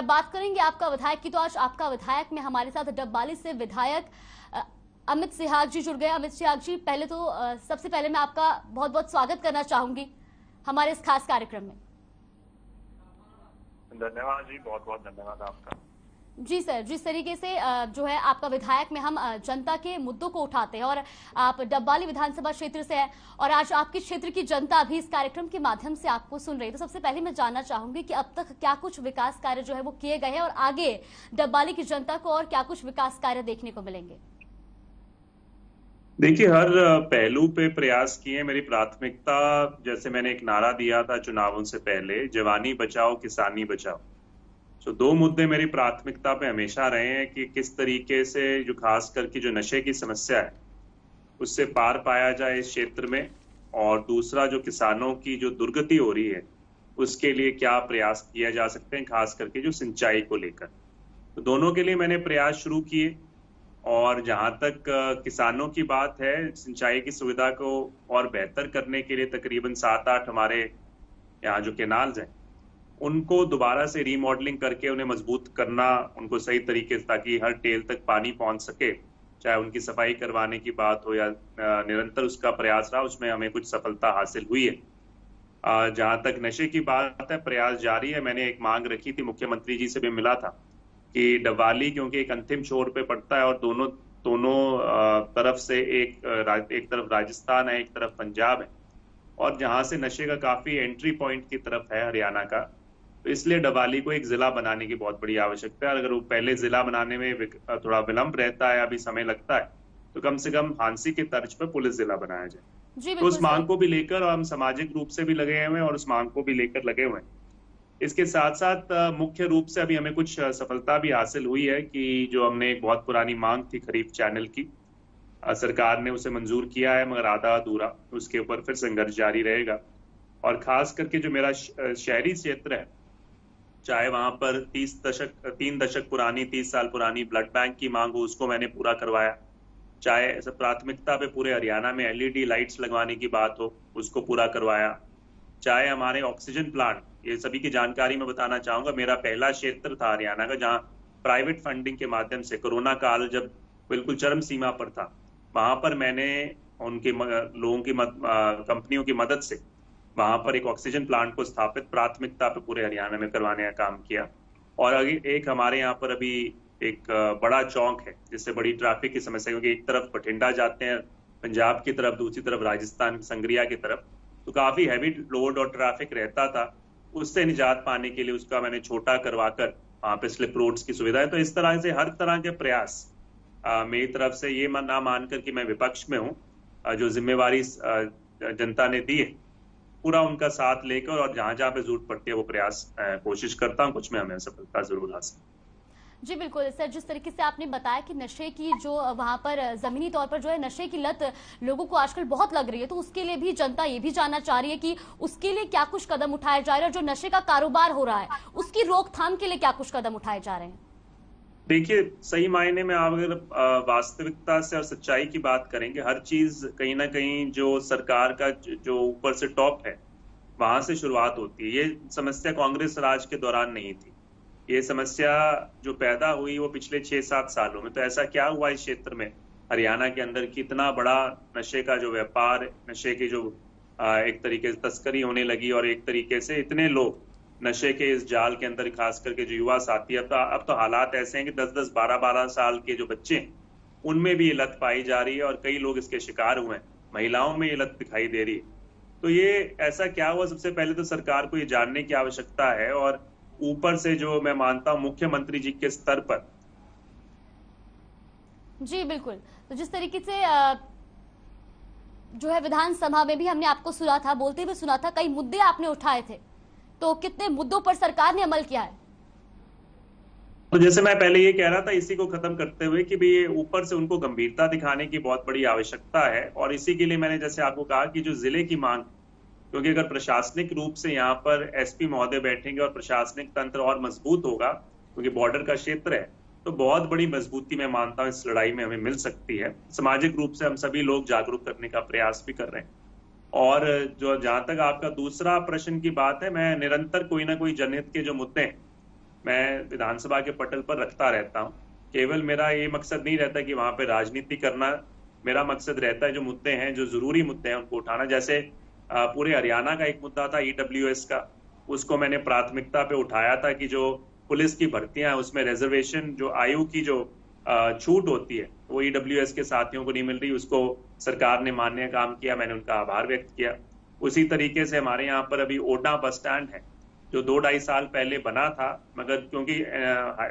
बात करेंगे आपका विधायक की, तो आज आपका विधायक में हमारे साथ डबवाली से विधायक अमित सिहाग जी जुड़ गए। अमित सिहाग जी, पहले तो सबसे पहले मैं आपका बहुत बहुत स्वागत करना चाहूंगी हमारे इस खास कार्यक्रम में। धन्यवाद जी, बहुत बहुत धन्यवाद आपका। जी सर, जिस तरीके से जो है आपका विधायक में हम जनता के मुद्दों को उठाते हैं और आप डबवाली विधानसभा क्षेत्र से हैं और आज आपके क्षेत्र की जनता भी इस कार्यक्रम के माध्यम से आपको सुन रही है, तो सबसे पहले मैं जानना चाहूंगी कि अब तक क्या कुछ विकास कार्य जो है वो किए गए हैं और आगे डबवाली की जनता को और क्या कुछ विकास कार्य देखने को मिलेंगे? देखिए, हर पहलू पे प्रयास किए। मेरी प्राथमिकता, जैसे मैंने एक नारा दिया था चुनावों से पहले, जवानी बचाओ किसानी बचाओ। तो दो मुद्दे मेरी प्राथमिकता पे हमेशा रहे हैं कि किस तरीके से जो खास करके जो नशे की समस्या है उससे पार पाया जाए इस क्षेत्र में, और दूसरा जो किसानों की जो दुर्गति हो रही है उसके लिए क्या प्रयास किया जा सकते हैं, खास करके जो सिंचाई को लेकर। तो दोनों के लिए मैंने प्रयास शुरू किए। और जहां तक किसानों की बात है, सिंचाई की सुविधा को और बेहतर करने के लिए तकरीबन 7-8 हमारे यहाँ जो केनाल्स हैं उनको दोबारा से रीमॉडलिंग करके उन्हें मजबूत करना, उनको सही तरीके से, ताकि हर टेल तक पानी पहुंच सके। चाहे उनकी सफाई करवाने की बात हो या निरंतर उसका प्रयास रहा, उसमें हमें कुछ सफलता हासिल हुई है। जहां तक नशे की बात है, प्रयास जारी है। मैंने एक मांग रखी थी, मुख्यमंत्री जी से भी मिला था कि डबवाली क्योंकि एक अंतिम छोर पे पड़ता है और दोनों तरफ से एक तरफ राजस्थान है, एक तरफ पंजाब है, और जहां से नशे का काफी एंट्री पॉइंट की तरफ है हरियाणा का, तो इसलिए डबवाली को एक जिला बनाने की बहुत बड़ी आवश्यकता है। अगर वो पहले जिला बनाने में थोड़ा विलंब रहता है, अभी समय लगता है, तो कम से कम हांसी की तर्ज पर पुलिस जिला बनाया जाए। तो उस मांग को भी लेकर, और हम सामाजिक रूप से भी लगे हुए हैं और उस मांग को भी लेकर लगे हुए हैं। इसके साथ साथ मुख्य रूप से अभी हमें कुछ सफलता भी हासिल हुई है कि जो हमने एक बहुत पुरानी मांग थी खरीफ चैनल की, सरकार ने उसे मंजूर किया है, मगर आधा अधूरा। उसके ऊपर फिर संघर्ष जारी रहेगा। और खास करके जो मेरा शहरी क्षेत्र है, चाहे वहां पर 3 दशक पुरानी, 30 साल पुरानी ब्लड बैंक की मांग हो, उसको मैंने पूरा करवाया। चाहे प्राथमिकता पे पूरे हरियाणा में LED लाइट्स लगवाने की बात हो, उसको पूरा करवाया। चाहे हमारे ऑक्सीजन प्लांट, ये सभी की जानकारी मैं बताना चाहूंगा, मेरा पहला क्षेत्र था हरियाणा का जहां प्राइवेट फंडिंग के माध्यम से कोरोना काल जब बिल्कुल चरम सीमा पर था, वहां पर मैंने उनके लोगों की कंपनियों की मदद से वहां पर एक ऑक्सीजन प्लांट को स्थापित प्राथमिकता पे पूरे हरियाणा में करवाने का काम किया। और आगे एक हमारे यहाँ पर अभी एक बड़ा चौक है जिससे बड़ी ट्रैफिक की समस्या, क्योंकि एक तरफ बठिंडा जाते हैं पंजाब की तरफ, दूसरी तरफ राजस्थान संगरिया की तरफ, तो काफी हैवी लोड और ट्रैफिक रहता था। उससे निजात पाने के लिए उसका मैंने छोटा करवाकर वहां पे स्लिप रोड्स की सुविधा है। तो इस तरह से हर तरह के प्रयास मेरी तरफ से, ये ना मानकर कि मैं विपक्ष में हूँ, जो जिम्मेवारी जनता ने दी है पूरा उनका साथ लेकर, और जहां जहां पे जरूरत पड़ती है वो प्रयास कोशिश करता हूँ, कुछ में हमें सफलता जरूर हासिल। जी बिल्कुल सर, जिस तरीके से आपने बताया कि नशे की जो वहां पर जमीनी तौर पर जो है नशे की लत लोगों को आजकल बहुत लग रही है, तो उसके लिए भी जनता ये भी जानना चाह रही है कि उसके लिए क्या कुछ कदम उठाए जा रहे हैं, और जो नशे का कारोबार हो रहा है उसकी रोकथाम के लिए क्या कुछ कदम उठाए जा रहे हैं? देखिए, सही मायने में आप अगर वास्तविकता से और सच्चाई की बात करेंगे, हर चीज कहीं ना कहीं जो सरकार का जो ऊपर से टॉप है वहां से शुरुआत होती है। ये समस्या कांग्रेस राज के दौरान नहीं थी। ये समस्या जो पैदा हुई वो पिछले 6-7 सालों में। तो ऐसा क्या हुआ इस क्षेत्र में, हरियाणा के अंदर, कि इतना बड़ा नशे का जो व्यापार, नशे की जो एक तरीके से तस्करी होने लगी, और एक तरीके से इतने लोग नशे के इस जाल के अंदर, खास करके जो युवा साथी, अब तो हालात ऐसे हैं कि 10-10, 12-12 साल के जो बच्चे हैं उनमें भी ये लत पाई जा रही है, और कई लोग इसके शिकार हुए हैं। महिलाओं में ये लत दिखाई दे रही है। तो ये ऐसा क्या हुआ, सबसे पहले तो सरकार को ये जानने की आवश्यकता है, और ऊपर से जो मैं मानता हूं मुख्यमंत्री जी के स्तर पर। जी बिल्कुल, तो जिस तरीके से जो है विधानसभा में भी हमने आपको सुना था, बोलते हुए सुना था, कई मुद्दे आपने उठाए थे, तो कितने मुद्दों पर सरकार ने अमल किया है? तो जैसे मैं पहले ये कह रहा था, इसी को खत्म करते हुए कि भाई ऊपर से उनको गंभीरता दिखाने की बहुत बड़ी आवश्यकता है, और इसी के लिए मैंने जैसे आपको कहा कि जो जिले की मांग, क्योंकि अगर प्रशासनिक रूप से यहाँ पर SP महोदय बैठेंगे और प्रशासनिक तंत्र और मजबूत होगा, क्योंकि बॉर्डर का क्षेत्र है, तो बहुत बड़ी मजबूती मैं मानता हूँ इस लड़ाई में हमें मिल सकती है। सामाजिक रूप से हम सभी लोग जागरूक करने का प्रयास भी कर रहे हैं। और जो जहां तक आपका दूसरा प्रश्न की बात है, मैं निरंतर कोई ना कोई जनहित के जो मुद्दे हैं मैं विधानसभा के पटल पर रखता रहता हूँ। केवल मेरा ये मकसद नहीं रहता कि वहां पे राजनीति करना, मेरा मकसद रहता है जो मुद्दे हैं, जो जरूरी मुद्दे हैं, उनको उठाना। जैसे पूरे हरियाणा का एक मुद्दा था ईडब्ल्यूएस का, उसको मैंने प्राथमिकता पे उठाया था कि जो पुलिस की भर्तियां हैं उसमें रिजर्वेशन, जो आयु की जो छूट होती है वो ईडब्ल्यूएस के साथियों को नहीं मिल रही, उसको सरकार ने मान्य काम किया, मैंने उनका आभार व्यक्त किया। उसी तरीके से हमारे यहाँ पर अभी ओडा बस स्टैंड है जो 2-2.5 साल पहले बना था, मगर क्योंकि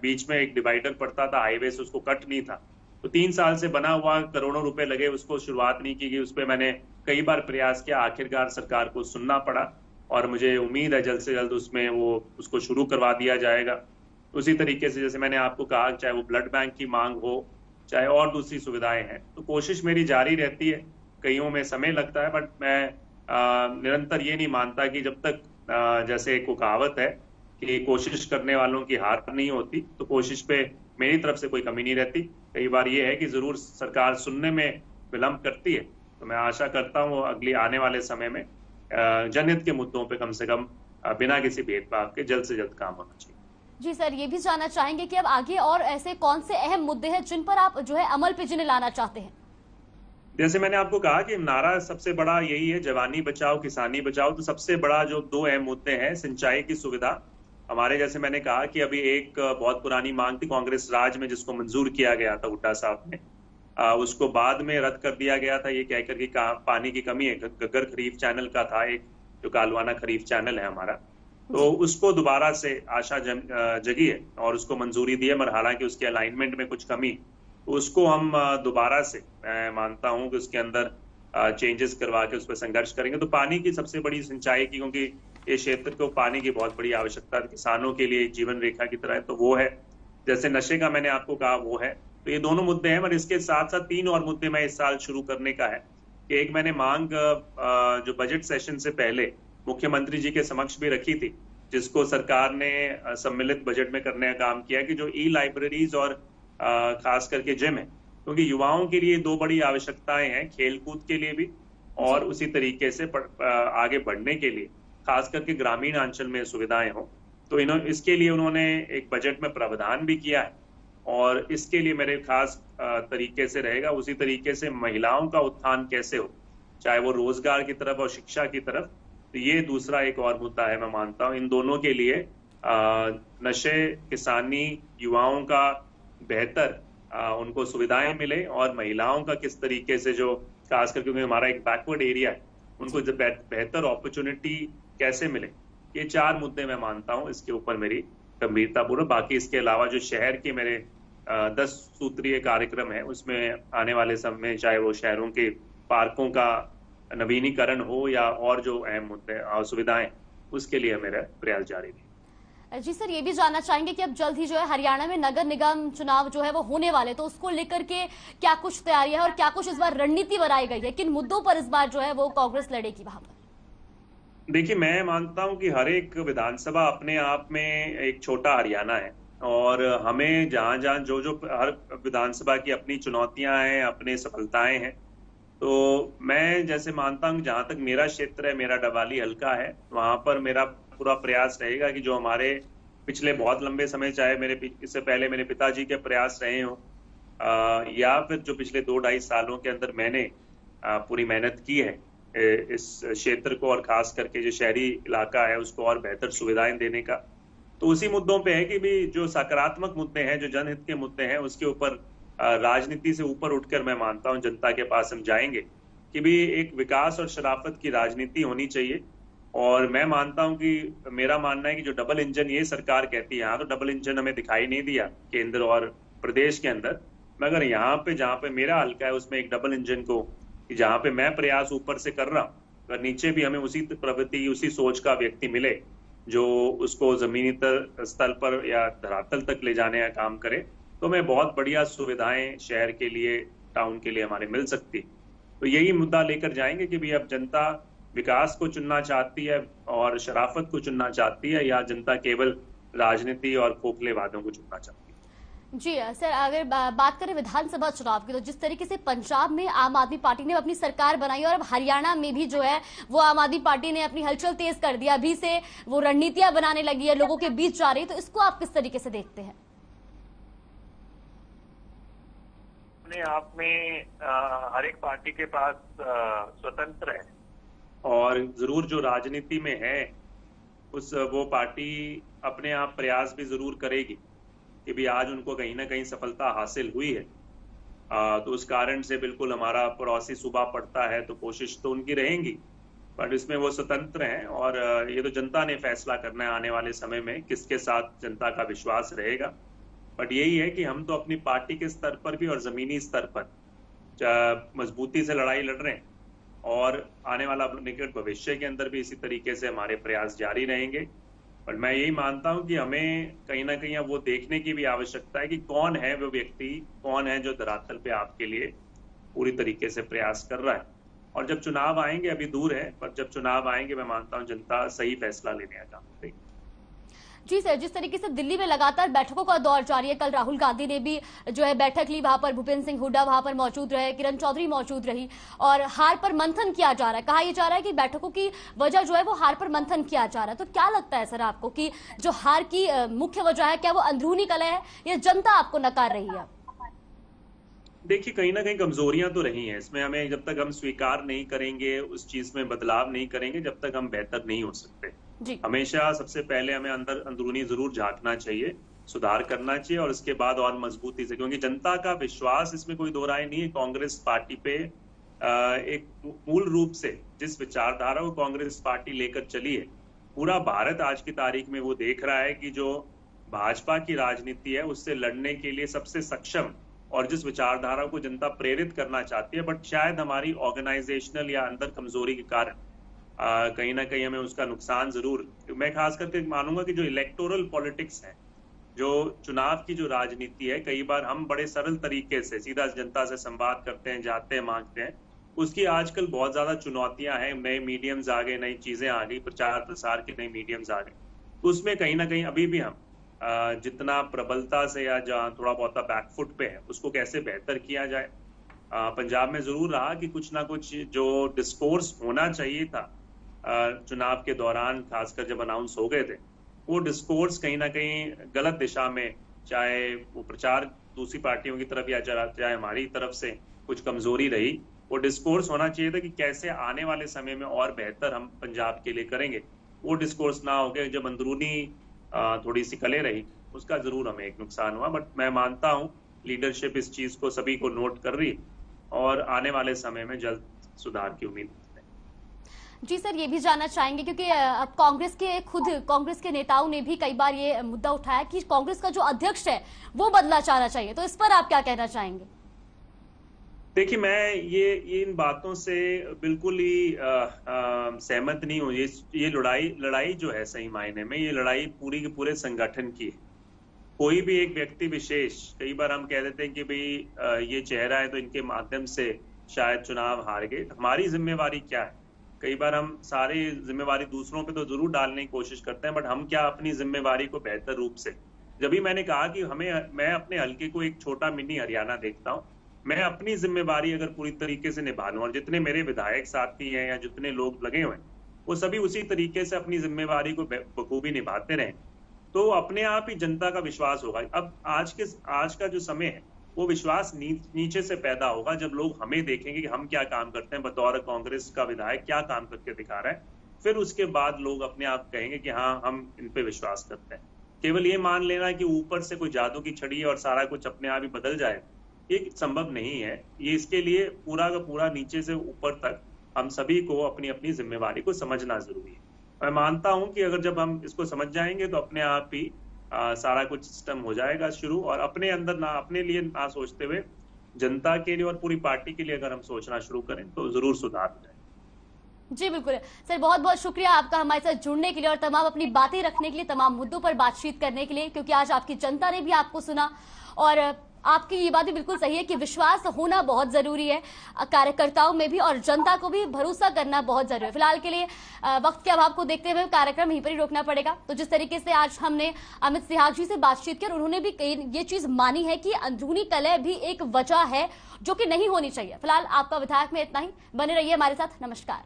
बीच में एक डिवाइडर पड़ता था हाईवे से, उसको कट नहीं था, तो 3 साल से बना हुआ, करोड़ों रुपए लगे, उसको शुरुआत नहीं की गई। उस पर मैंने कई बार प्रयास किया, आखिरकार सरकार को सुनना पड़ा और मुझे उम्मीद है जल्द से जल्द उसमें वो उसको शुरू करवा दिया जाएगा। उसी तरीके से जैसे मैंने आपको कहा, चाहे वो ब्लड बैंक की मांग हो, चाहे और दूसरी सुविधाएं हैं, तो कोशिश मेरी जारी रहती है। कईयों में समय लगता है, बट मैं निरंतर ये नहीं मानता कि जब तक जैसे एक कहावत है कि कोशिश करने वालों की हार नहीं होती, तो कोशिश पे मेरी तरफ से कोई कमी नहीं रहती। कई बार ये है कि जरूर सरकार सुनने में विलंब करती है, तो मैं आशा करता हूँ अगली आने वाले समय में जनहित के मुद्दों पे कम से कम बिना किसी भेदभाव के जल्द से जल्द काम होना चाहिए। जी सर, ये भी जानना चाहेंगे कि अब आगे और ऐसे कौन से अहम मुद्दे हैं जिन पर आप जो है अमल पे जिन्हें लाना चाहते हैं? जैसे मैंने आपको कहा कि नारा सबसे बड़ा यही है, जवानी बचाओ किसानी बचाओ। तो सबसे बड़ा जो 2 अहम मुद्दे हैं, सिंचाई की सुविधा हमारे, जैसे मैंने कहा कि अभी एक बहुत पुरानी मांग थी कांग्रेस राज में, जिसको मंजूर किया गया था हुड्डा साहब ने, उसको बाद में रद्द कर दिया गया था, ये कहकर कि पानी की कमी है। गग्गर खरीफ चैनल का था एक, जो कालवाना खरीफ चैनल है हमारा, तो उसको दोबारा से आशा जगी है और उसको मंजूरी दी है, मगर हालांकि उसके अलाइनमेंट में कुछ कमी, तो उसको हम दोबारा से, मैं मानता हूं कि उसके अंदर चेंजेस करवा के उस पर संघर्ष करेंगे। तो पानी की सबसे बड़ी सिंचाई की, क्योंकि ये क्षेत्र को पानी की बहुत बड़ी आवश्यकता है, किसानों के लिए जीवन रेखा की तरह है, तो वो है। जैसे नशे का मैंने आपको कहा, वो है। तो ये दोनों मुद्दे हैं, मगर इसके साथ साथ 3 और मुद्दे मैं इस साल शुरू करने का है कि एक मैंने मांग जो बजट सेशन से पहले मुख्यमंत्री जी के समक्ष भी रखी थी, जिसको सरकार ने सम्मिलित बजट में करने का काम किया, कि जो ई लाइब्रेरीज और खास करके जिम है, क्योंकि युवाओं के लिए 2 बड़ी आवश्यकताएं हैं, खेलकूद के लिए भी और उसी तरीके से आगे बढ़ने के लिए, खास करके ग्रामीण अंचल में सुविधाएं हो। तो इसके लिए उन्होंने एक बजट में प्रावधान भी किया है और इसके लिए मेरे खास तरीके से रहेगा। उसी तरीके से महिलाओं का उत्थान कैसे हो, चाहे वो रोजगार की तरफ और शिक्षा की तरफ, तो ये दूसरा एक और मुद्दा है। मैं मानता हूँ इन दोनों के लिए नशे, किसानी, युवाओं का बेहतर उनको सुविधाएं मिले और महिलाओं का किस तरीके से, जो खासकर क्योंकि हमारा एक बैकवर्ड एरिया है, उनको बेहतर अपॉर्चुनिटी कैसे मिले, ये 4 मुद्दे मैं मानता हूँ इसके ऊपर मेरी गंभीरता पूर्वक। बाकी इसके अलावा जो शहर के मेरे 10 सूत्रीय कार्यक्रम है, उसमें आने वाले समय में चाहे वो शहरों के पार्कों का नवीनीकरण हो या और जो अहम मुद्दे और सुविधाएं, उसके लिए मेरा प्रयास जारी है। जी सर, ये भी जानना चाहेंगे कि अब जल्द ही जो है हरियाणा में नगर निगम चुनाव जो है वो होने वाले, तो उसको लेकर के क्या कुछ तैयारी है और क्या कुछ इस बार रणनीति बनाई गई है, किन मुद्दों पर इस बार जो है वो कांग्रेस लड़ेगी वहां पर? देखिए, मैं मानता हूं कि हर एक विधानसभा अपने आप में एक छोटा हरियाणा है और हमें जहां जहां जो हर विधानसभा की अपनी चुनौतियां हैं, अपनी सफलताएं हैं। तो मैं जैसे मानता हूं जहां तक मेरा क्षेत्र है, मेरा डबवाली हल्का है, वहां पर मेरा पूरा प्रयास रहेगा कि जो हमारे पिछले बहुत लंबे समय, चाहे इससे पहले मेरे पिताजी के प्रयास रहे हो या फिर जो पिछले 2-2.5 सालों के अंदर मैंने पूरी मेहनत की है इस क्षेत्र को और खास करके जो शहरी इलाका है उसको और बेहतर सुविधाएं देने का, तो उसी मुद्दों पे है कि भी जो सकारात्मक मुद्दे हैं, जो जनहित के मुद्दे हैं, उसके ऊपर राजनीति से ऊपर उठकर मैं मानता हूं जनता के पास हम जाएंगे कि भी एक विकास और शराफत की राजनीति होनी चाहिए। और मैं मानता हूं कि मेरा मानना है कि जो डबल इंजन ये सरकार कहती है, यहाँ तो डबल इंजन हमें दिखाई नहीं दिया केंद्र और प्रदेश के अंदर, मगर यहाँ पे जहाँ पे मेरा हल्का है उसमें एक डबल इंजन को, जहाँ पे मैं प्रयास ऊपर से कर रहा हूँ, अगर नीचे भी हमें उसी प्रवृत्ति, उसी सोच का व्यक्ति मिले जो उसको जमीनी स्तर पर या धरातल तक ले जाने का काम करे, तो हमें बहुत बढ़िया सुविधाएं शहर के लिए, टाउन के लिए हमारे मिल सकती। तो यही मुद्दा लेकर जाएंगे कि भी अब जनता विकास को चुनना चाहती है और शराफत को चुनना चाहती है, या जनता केवल राजनीति और खोखले वादों को चुनना चाहती है। जी सर, अगर बात करें विधानसभा चुनाव की, तो जिस तरीके से पंजाब में आम आदमी पार्टी ने अपनी सरकार बनाई और अब हरियाणा में भी जो है वो आम आदमी पार्टी ने अपनी हलचल तेज कर दिया, अभी से वो रणनीतियां बनाने लगी है, लोगों के बीच जा रही है, तो इसको आप किस तरीके से देखते हैं? अपने आप में हर एक पार्टी के पास स्वतंत्र है, और जरूर जो राजनीति में है वो पार्टी अपने आप प्रयास भी जरूर करेगी कि भी आज उनको कहीं ना कहीं सफलता हासिल हुई है, तो उस कारण से बिल्कुल हमारा पड़ोसी सूबा पड़ता है तो कोशिश तो उनकी रहेंगी, बट इसमें वो स्वतंत्र हैं और ये तो जनता ने फैसला करना है आने वाले समय में किसके साथ जनता का विश्वास रहेगा। बट यही है कि हम तो अपनी पार्टी के स्तर पर भी और जमीनी स्तर पर मजबूती से लड़ाई लड़ रहे हैं और आने वाला निकट भविष्य के अंदर भी इसी तरीके से हमारे प्रयास जारी रहेंगे। पर मैं यही मानता हूं कि हमें कहीं ना कहीं अब वो देखने की भी आवश्यकता है कि कौन है वो व्यक्ति, कौन है जो धरातल पे आपके लिए पूरी तरीके से प्रयास कर रहा है। और जब चुनाव आएंगे, अभी दूर है, पर जब चुनाव आएंगे मैं मानता हूं जनता सही फैसला लेने का काम करेगी। जी सर, जिस तरीके से दिल्ली में लगातार बैठकों का दौर जारी है, कल राहुल गांधी ने भी जो है बैठक ली, वहां पर भूपेंद्र सिंह हुड्डा वहां पर मौजूद रहे, किरण चौधरी मौजूद रही और हार पर मंथन किया जा रहा है। कहा यह जा रहा है कि बैठकों की वजह जो है वो हार पर मंथन किया जा रहा है। तो क्या लगता है सर आपको कि जो हार की मुख्य वजह है, क्या वो अंदरूनी कलह है या जनता आपको नकार रही है? देखिए, कहीं ना कहीं कमजोरियां तो रही हैं इसमें, हमें जब तक हम स्वीकार नहीं करेंगे, उस चीज में बदलाव नहीं करेंगे, जब तक हम बेहतर नहीं हो सकते। हमेशा सबसे पहले हमें अंदरूनी जरूर झांकना चाहिए, सुधार करना चाहिए और उसके बाद और मजबूती से, क्योंकि जनता का विश्वास, इसमें कोई दो राय नहीं है, कांग्रेस पार्टी पे एक मूल रूप से जिस विचारधारा को कांग्रेस पार्टी लेकर चली है, पूरा भारत आज की तारीख में वो देख रहा है कि जो भाजपा की राजनीति है उससे लड़ने के लिए सबसे सक्षम और जिस विचारधारा को जनता प्रेरित करना चाहती है, बट शायद हमारी ऑर्गेनाइजेशनल या अंदर कमजोरी के कारण कहीं ना कहीं हमें उसका नुकसान जरूर, मैं खास करके मानूंगा कि जो इलेक्टोरल पॉलिटिक्स है, जो चुनाव की जो राजनीति है, कई बार हम बड़े सरल तरीके से सीधा जनता से संवाद करते हैं, जाते हैं, मांगते हैं, उसकी आजकल बहुत ज्यादा चुनौतियां हैं, नए मीडियम्स आ गए, नई चीजें आ गई, प्रचार प्रसार के नए मीडियम्स आ गए, उसमें कहीं ना कहीं अभी भी हम जितना प्रबलता से या जहाँ थोड़ा बहुत बैकफुट पे है, उसको कैसे बेहतर किया जाए। पंजाब में जरूर रहा कि कुछ ना कुछ जो डिस्कोर्स होना चाहिए था चुनाव के दौरान, खासकर जब अनाउंस हो गए थे, वो डिस्कोर्स कहीं ना कहीं गलत दिशा में, चाहे वो प्रचार दूसरी पार्टियों की तरफ या चाहे हमारी तरफ से कुछ कमजोरी रही, वो डिस्कोर्स होना चाहिए था कि कैसे आने वाले समय में और बेहतर हम पंजाब के लिए करेंगे। वो डिस्कोर्स ना हो गया, जब अंदरूनी थोड़ी सी कले रही, उसका जरूर हमें एक नुकसान हुआ। बट मैं मानता हूँ लीडरशिप इस चीज को सभी को नोट कर रही और आने वाले समय में जल्द सुधार की उम्मीद है। जी सर, ये भी जानना चाहेंगे क्योंकि अब कांग्रेस के नेताओं ने भी कई बार ये मुद्दा उठाया कि कांग्रेस का जो अध्यक्ष है वो बदला जाना चाहिए, तो इस पर आप क्या कहना चाहेंगे? देखिए, मैं ये इन बातों से बिल्कुल ही सहमत नहीं हूँ। ये लड़ाई जो है, सही मायने में ये लड़ाई पूरी के पूरे संगठन की है। कोई भी एक व्यक्ति विशेष, कई बार हम कह देते हैं कि भाई ये चेहरा है तो इनके माध्यम से शायद चुनाव हार गए। हमारी जिम्मेवारी क्या है? कई बार हम सारी जिम्मेवारी दूसरों पे तो जरूर डालने की कोशिश करते हैं, बट हम क्या अपनी जिम्मेवारी को बेहतर रूप से, जब भी मैंने कहा कि मैं अपने हल्के को एक छोटा मिनी हरियाणा देखता हूँ, मैं अपनी जिम्मेवारी अगर पूरी तरीके से निभा लूं और जितने मेरे विधायक साथी हैं या जितने लोग लगे हुए हैं वो सभी उसी तरीके से अपनी जिम्मेवारी को बखूबी निभाते रहें, तो अपने आप ही जनता का विश्वास होगा। अब आज का जो समय है वो विश्वास नीचे से पैदा होगा, जब लोग हमें देखेंगे कि हम क्या काम करते हैं, बतौर कांग्रेस का विधायक क्या काम करके दिखा रहा है, फिर उसके बाद लोग अपने आप कहेंगे कि हाँ, हम इन पे विश्वास करते हैं। केवल ये मान लेना कि ऊपर से कोई जादू की छड़ी है और सारा कुछ अपने आप ही बदल जाए, ये संभव नहीं है। ये इसके लिए पूरा का पूरा नीचे से ऊपर तक हम सभी को अपनी अपनी जिम्मेवारी को समझना जरूरी है। मैं मानता हूं कि अगर जब हम इसको समझ जाएंगे तो अपने आप ही सारा कुछ सिस्टम हो जाएगा शुरू, और अपने अंदर ना, अपने लिए ना सोचते हुए जनता के लिए और पूरी पार्टी के लिए अगर हम सोचना शुरू करें तो जरूर सुधार हो जाए। जी बिल्कुल सर, बहुत बहुत शुक्रिया आपका हमारे साथ जुड़ने के लिए और तमाम अपनी बातें रखने के लिए, तमाम मुद्दों पर बातचीत करने के लिए, क्योंकि आज आपकी जनता ने भी आपको सुना और आपकी ये बात भी बिल्कुल सही है कि विश्वास होना बहुत जरूरी है कार्यकर्ताओं में भी, और जनता को भी भरोसा करना बहुत जरूरी है। फिलहाल के लिए वक्त के अभाव को देखते हुए कार्यक्रम यहीं पर ही रोकना पड़ेगा। तो जिस तरीके से आज हमने अमित सिहाग जी से बातचीत की, उन्होंने भी ये चीज मानी है कि अंदरूनी कलह भी एक वजह है जो कि नहीं होनी चाहिए। फिलहाल आपका विधायक में इतना ही, बने रहिए हमारे साथ। नमस्कार।